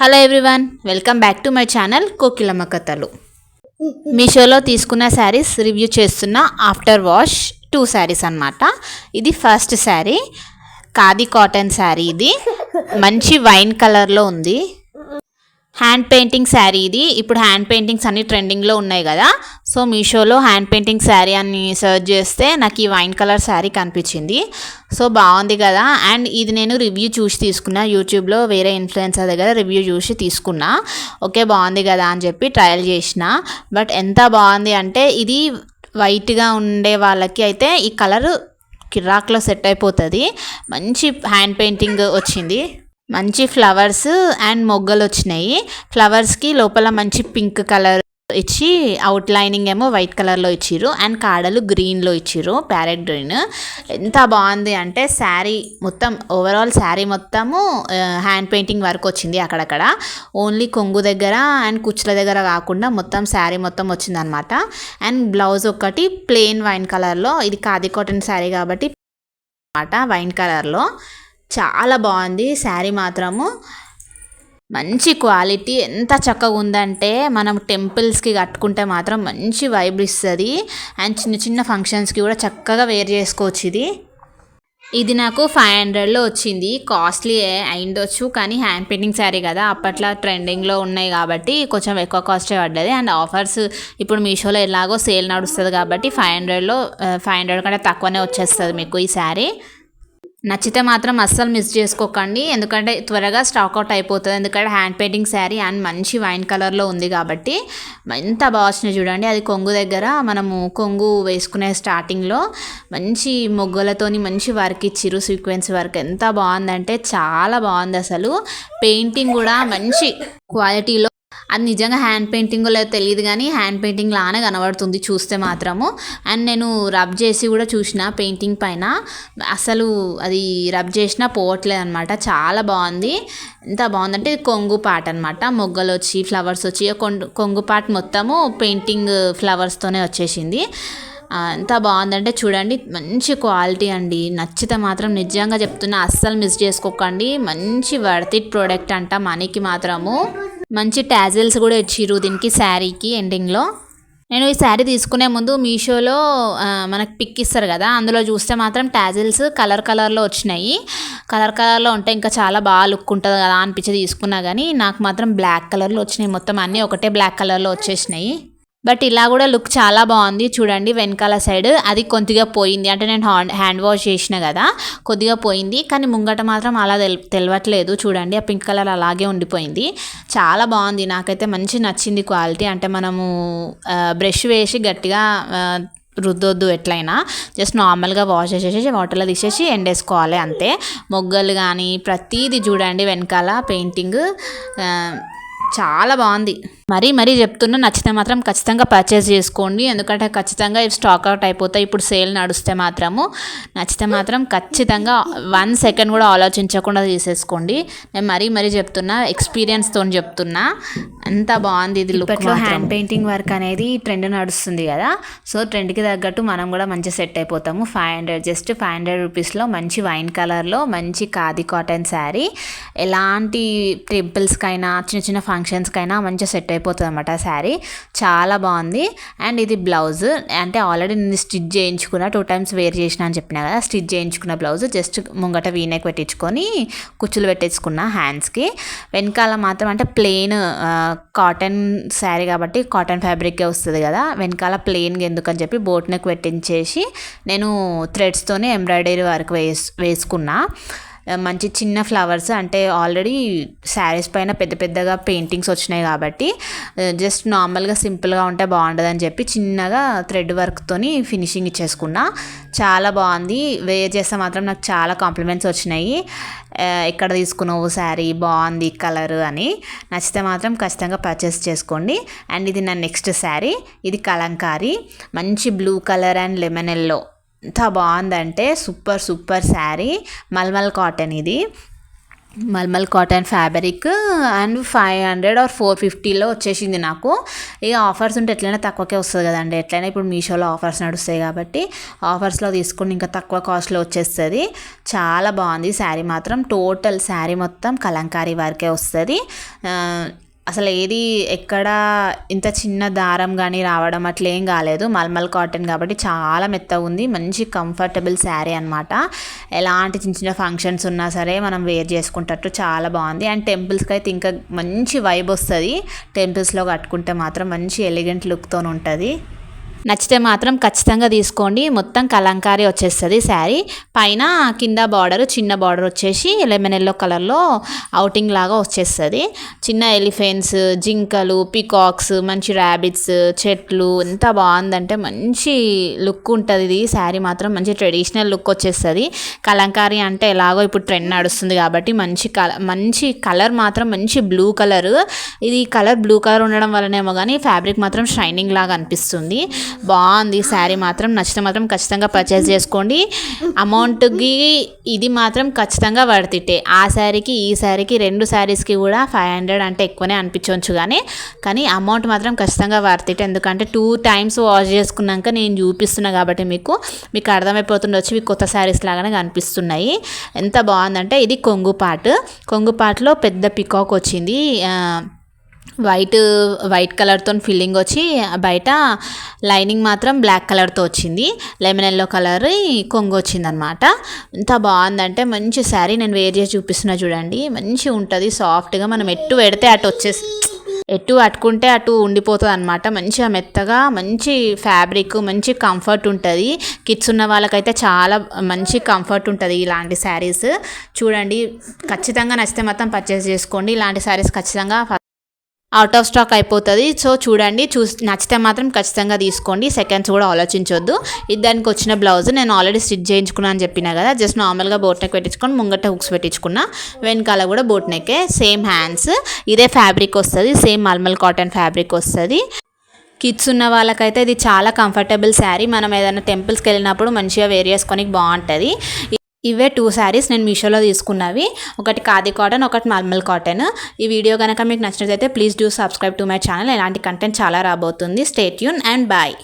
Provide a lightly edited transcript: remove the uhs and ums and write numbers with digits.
Hello everyone, welcome back to my channel Kokilamma Kathalu. మీషోలో తీసుకున్న saris review చేస్తున్న ఆఫ్టర్ వాష్ 2 శారీస్ అన్నమాట. ఇది ఫస్ట్ శారీ ఖాదీ కాటన్ శారీ. ఇది మంచి వైన్ కలర్లో ఉంది. హ్యాండ్ పెయింటింగ్ శారీ ఇది. ఇప్పుడు హ్యాండ్ పెయింటింగ్స్ అన్ని ట్రెండింగ్లో ఉన్నాయి కదా, సో మీషోలో హ్యాండ్ పెయింటింగ్ శారీ అని సర్చ్ చేస్తే నాకు ఈ వైన్ కలర్ శారీ కనిపించింది. సో బాగుంది కదా, అండ్ ఇది నేను రివ్యూ చూసి తీసుకున్నా. యూట్యూబ్లో వేరే ఇన్ఫ్లుయెన్సర్ దగ్గర రివ్యూ చూసి తీసుకున్నా. ఓకే బాగుంది కదా అని చెప్పి ట్రయల్ చేసిన. బట్ ఎంత బాగుంది అంటే, ఇది వైట్గా ఉండే వాళ్ళకి అయితే ఈ కలర్ కిరాక్లో సెట్ అయిపోతుంది. మంచి హ్యాండ్ పెయింటింగ్ వచ్చింది. మంచి ఫ్లవర్స్ అండ్ మొగ్గలు వచ్చినాయి. ఫ్లవర్స్కి లోపల మంచి పింక్ కలర్ ఇచ్చి అవుట్ లైనింగ్ ఏమో వైట్ కలర్లో ఇచ్చిర్రు అండ్ కాడలు గ్రీన్లో ఇచ్చిర్రు, ప్యారెట్ గ్రీన్. ఎంత బాగుంది అంటే శారీ మొత్తం, ఓవరాల్ శారీ మొత్తము హ్యాండ్ పెయింటింగ్ వర్క్ వచ్చింది. అక్కడక్కడ ఓన్లీ కొంగు దగ్గర అండ్ కుచ్చుల దగ్గర కాకుండా మొత్తం శారీ మొత్తం వచ్చిందనమాట. అండ్ బ్లౌజ్ ఒకటి ప్లెయిన్ వైన్ కలర్లో, ఇది ఖాదీ కాటన్ శారీ కాబట్టి అనమాట, వైన్ కలర్లో చాలా బాగుంది శారీ మాత్రము. మంచి క్వాలిటీ, ఎంత చక్కగా ఉందంటే మనం టెంపుల్స్కి కట్టుకుంటే మాత్రం మంచి వైబ్ ఇస్తుంది. అండ్ చిన్న చిన్న ఫంక్షన్స్కి కూడా చక్కగా వేర్ చేసుకోవచ్చు. ఇది నాకు 500లో వచ్చింది. కాస్ట్లీ అయిండొచ్చు, కానీ హ్యాండ్ పెయింటింగ్ శారీ కదా, అప్పట్లో ట్రెండింగ్లో ఉన్నాయి కాబట్టి కొంచెం ఎక్కువ కాస్టే పడ్డది. అండ్ ఆఫర్స్ ఇప్పుడు మీషోలో ఎలాగో సేల్ నడుస్తుంది కాబట్టి 500 కంటే తక్కువనే వచ్చేస్తుంది మీకు ఈ శారీ. నచ్చితే మాత్రం అస్సలు మిస్ చేసుకోకండి, ఎందుకంటే త్వరగా స్టాక్అవుట్ అయిపోతుంది. ఎందుకంటే హ్యాండ్ పెయింటింగ్ శారీ అండ్ మంచి వైన్ కలర్లో ఉంది కాబట్టి. ఎంత బాగా వచ్చినాయి చూడండి. అది కొంగు దగ్గర మనము కొంగు వేసుకునే స్టార్టింగ్లో మంచి మొగ్గలతోని మంచి వర్క్ ఇచ్చిర్రు, సీక్వెన్స్ వర్క్. ఎంత బాగుందంటే చాలా బాగుంది అసలు. పెయింటింగ్ కూడా మంచి క్వాలిటీలో, అది నిజంగా హ్యాండ్ పెయింటింగ్ లేదో తెలియదు కానీ హ్యాండ్ పెయింటింగ్ లానే కనబడుతుంది చూస్తే మాత్రము. అండ్ నేను రబ్ చేసి కూడా చూసిన పెయింటింగ్ పైన, అసలు అది రబ్ చేసినా పోవట్లేదు అనమాట. చాలా బాగుంది. ఎంత బాగుందంటే కొంగు పార్ట్ అనమాట, మొగ్గలు వచ్చి ఫ్లవర్స్ వచ్చి కొంగు పార్ట్ మొత్తము పెయింటింగ్ ఫ్లవర్స్తోనే వచ్చేసింది. ఎంత బాగుందంటే చూడండి, మంచి క్వాలిటీ అండి. నచ్చితే మాత్రం నిజంగా చెప్తున్నా అస్సలు మిస్ చేసుకోకండి. మంచి వర్త్ ఇట్ ప్రోడక్ట్ అంట. మనీకి మాత్రము మంచి టాజిల్స్ కూడా ఇచ్చిర్రు దీనికి, శారీకి ఎండింగ్లో. నేను ఈ శారీ తీసుకునే ముందు మీషోలో మనకు పిక్ ఇస్తారు కదా, అందులో చూస్తే మాత్రం టాజిల్స్ కలర్లో వచ్చినాయి. కలర్లో ఉంటే ఇంకా చాలా బాగా లుక్ ఉంటుంది కదా అనిపించి తీసుకున్నా, కానీ నాకు మాత్రం బ్లాక్ కలర్లో వచ్చినాయి. మొత్తం అన్నీ ఒకటే బ్లాక్ కలర్లో వచ్చేసినాయి. బట్ ఇలా కూడా లుక్ చాలా బాగుంది చూడండి. వెనకాల సైడ్ అది కొద్దిగా పోయింది, అంటే నేను హ్యాండ్ వాష్ చేసిన కదా, కొద్దిగా పోయింది. కానీ ముంగట మాత్రం అలా తెలియట్లేదు చూడండి. ఆ పింక్ కలర్ అలాగే ఉండిపోయింది. చాలా బాగుంది, నాకైతే మంచి నచ్చింది క్వాలిటీ. అంటే మనము బ్రష్ వేసి గట్టిగా రుద్దొద్దు, ఎట్లయినా జస్ట్ నార్మల్గా వాష్ చేసేసి వాటర్లో తీసేసి ఎండేసుకోవాలి అంతే. మొగ్గలు కానీ ప్రతీది చూడండి, వెనకాల పెయింటింగ్ చాలా బాగుంది. మరీ చెప్తున్నా, నచ్చితే మాత్రం ఖచ్చితంగా పర్చేస్ చేసుకోండి, ఎందుకంటే ఖచ్చితంగా ఇవి స్టాక్ అవుట్ అయిపోతాయి. ఇప్పుడు సేల్ నడుస్తే మాత్రము నచ్చితే మాత్రం ఖచ్చితంగా 1 సెకండ్ కూడా ఆలోచించకుండా తీసేసుకోండి. నేను మరీ చెప్తున్నా, ఎక్స్పీరియన్స్తో చెప్తున్నా. ఎంత బాగుంది ఇది లుక్. హ్యాండ్ పెయింటింగ్ వర్క్ అనేది ట్రెండ్ నడుస్తుంది కదా, సో ట్రెండ్కి తగ్గట్టు మనం కూడా మంచి సెట్ అయిపోతాము. జస్ట్ 500 రూపీస్లో మంచి వైన్ కలర్లో మంచి ఖాదీ కాటన్ శారీ. ఎలాంటి టెంపుల్స్కైనా చిన్న చిన్న ఫంక్షన్స్కైనా మంచిగా సెట్ అయిపోతుంది అన్నమాట శారీ. చాలా బాగుంది. అండ్ ఇది బ్లౌజ్, అంటే ఆల్రెడీ నేను స్టిచ్ చేయించుకున్న, 2 టైమ్స్ వేర్ చేసిన అని చెప్పిన కదా, స్టిచ్ చేయించుకున్న బ్లౌజ్. జస్ట్ ముంగట వీనెక్ పెట్టించుకొని కుచ్చులు పెట్టించుకున్న హ్యాండ్స్కి. వెనకాల మాత్రం అంటే ప్లెయిన్ కాటన్ శారీ కాబట్టి కాటన్ ఫ్యాబ్రిక్కే వస్తుంది కదా, వెనకాల ప్లెయిన్గా ఎందుకని చెప్పి బోట్ నెక్ పెట్టించేసి నేను థ్రెడ్స్తోనే ఎంబ్రాయిడరీ వర్క్ వేసుకున్నా. మంచి చిన్న ఫ్లవర్స్, అంటే ఆల్రెడీ శారీస్ పైన పెద్దగా పెయింటింగ్స్ వచ్చినాయి కాబట్టి జస్ట్ నార్మల్గా సింపుల్గా ఉంటే బాగుంటుందని చెప్పి చిన్నగా థ్రెడ్ వర్క్తోని ఫినిషింగ్ ఇచ్చేసుకున్నా. చాలా బాగుంది. వేర్ చేస్తే మాత్రం నాకు చాలా కాంప్లిమెంట్స్ వచ్చినాయి. ఎక్కడ తీసుకున్నావు శారీ, బాగుంది కలర్ అని. నచ్చితే మాత్రం ఖచ్చితంగా పర్చేస్ చేసుకోండి. అండ్ ఇది నా నెక్స్ట్ శారీ. ఇది కలంకారీ, మంచి blue colour and lemon yellow. ఎంత బాగుందంటే సూపర్ శారీ. మల్మల్ కాటన్ ఇది. Mulmul cotton fabric and 500 or 450లో వచ్చేసింది నాకు. ఇక ఆఫర్స్ ఉంటే ఎట్లయినా తక్కువకే వస్తుంది కదండి. ఎట్లయినా ఇప్పుడు మీషోలో ఆఫర్స్ నడుస్తాయి కాబట్టి ఆఫర్స్లో తీసుకుని ఇంకా తక్కువ కాస్ట్లో వచ్చేస్తుంది. చాలా బాగుంది శారీ మాత్రం. టోటల్ శారీ మొత్తం కలంకారీ వర్కే వస్తుంది. అసలు ఏది ఎక్కడ ఇంత చిన్న దారం కానీ రావడం అట్లా ఏం కాలేదు. మల్మల్ కాటన్ కాబట్టి చాలా మెత్తగా ఉంది. మంచి కంఫర్టబుల్ శారీ అనమాట. ఎలాంటి చిన్న చిన్న ఫంక్షన్స్ ఉన్నా సరే మనం వేర్ చేసుకుంటట్టు చాలా బాగుంది. అండ్ టెంపుల్స్కి అయితే ఇంకా మంచి వైబ్ వస్తుంది. టెంపుల్స్లో కట్టుకుంటే మాత్రం మంచి ఎలిగెంట్ లుక్తో ఉంటుంది. నచ్చితే మాత్రం ఖచ్చితంగా తీసుకోండి. మొత్తం కలంకారీ వచ్చేస్తుంది శారీ. పైన కింద బార్డర్ చిన్న బార్డర్ వచ్చేసి లెమన్ ఎల్లో కలర్లో అవుటింగ్ లాగా వచ్చేస్తుంది. చిన్న ఎలిఫెంట్స్, జింకలు, పికాక్స్, మంచి ర్యాబిట్స్, చెట్లు ఎంత బాగుందంటే మంచి లుక్ ఉంటుంది. ఇది శారీ మాత్రం మంచి ట్రెడిషనల్ లుక్ వచ్చేస్తుంది. కలంకారీ అంటే ఎలాగో ఇప్పుడు ట్రెండ్ నడుస్తుంది కాబట్టి మంచి కలర్ మాత్రం మంచి బ్లూ కలర్. ఇది కలర్ బ్లూ కలర్ ఉండడం వల్లనేమో కానీ ఫ్యాబ్రిక్ మాత్రం షైనింగ్ లాగా అనిపిస్తుంది. బాగుంది శారీ మాత్రం. నచ్చితే మాత్రం ఖచ్చితంగా పర్చేస్ చేసుకోండి. అమౌంట్కి ఇది మాత్రం ఖచ్చితంగా వర్తిట్టే. ఆ శారీకి ఈ శారీకి 2 శారీస్కి కూడా 500 అంటే ఎక్కువనే అనిపించవచ్చు కానీ అమౌంట్ మాత్రం ఖచ్చితంగా వర్తిట్టే. ఎందుకంటే 2 times వాష్ చేసుకున్నాక నేను చూపిస్తున్నా కాబట్టి మీకు అర్థమైపోతుండొచ్చు. ఇవి కొత్త శారీస్ లాగానే కనిపిస్తున్నాయి. ఎంత బాగుందంటే ఇది కొంగు పాటలో పెద్ద పికాక్ వచ్చింది. వైట్ కలర్తో ఫిల్లింగ్ వచ్చి బయట లైనింగ్ మాత్రం బ్లాక్ కలర్తో వచ్చింది. లెమన్ ఎల్లో కలర్ కొంగు వచ్చిందనమాట. ఎంత బాగుందంటే మంచి శారీ. నేను వేర్ చేసి చూపిస్తున్నా చూడండి. మంచిగా ఉంటుంది సాఫ్ట్గా. మనం ఎట్టు పెడితే ఎటు అట్టుకుంటే అటు ఉండిపోతుంది అనమాట. మంచిగా మెత్తగా మంచి ఫ్యాబ్రిక్, మంచి కంఫర్ట్ ఉంటుంది. కిడ్స్ ఉన్న వాళ్ళకైతే చాలా మంచి కంఫర్ట్ ఉంటుంది ఇలాంటి శారీస్. చూడండి, ఖచ్చితంగా నచ్చితే మొత్తం పర్చేస్ చేసుకోండి. ఇలాంటి శారీస్ ఖచ్చితంగా అవుట్ ఆఫ్ స్టాక్ అయిపోతుంది. సో చూడండి, నచ్చితే మాత్రం ఖచ్చితంగా తీసుకోండి. సెకండ్స్ కూడా ఆలోచించొద్దు. ఇది దానికి వచ్చిన బ్లౌజ్ నేను ఆల్రెడీ స్టిచ్ చేయించుకున్నా అని చెప్పినా కదా. జస్ట్ నార్మల్గా బోట్ నెక్ పెట్టించుకొని ముంగట హుక్స్ పెట్టించుకున్నా. వెనకాల కూడా బోట్ నెక్కే. Same hands. ఇదే ఫ్యాబ్రిక్ వస్తుంది. సేమ్ మల్మల్ కాటన్ ఫ్యాబ్రిక్ వస్తుంది. కిడ్స్ ఉన్న వాళ్ళకైతే ఇది చాలా కంఫర్టబుల్ శారీ. మనం ఏదైనా టెంపుల్స్కి వెళ్ళినప్పుడు మంచిగా వేర్ చేసుకొని బాగుంటుంది. ఇవే 2 శారీస్ నేను మీషోలో తీసుకున్నవి. ఒకటి ఖాదీ కాటన్, ఒకటి మల్మల్ కాటన్. ఈ వీడియో కనుక మీకు నచ్చినట్లయితే please do subscribe to my channel. ఇలాంటి కంటెంట్ చాలా రాబోతుంది. Stay tune and bye.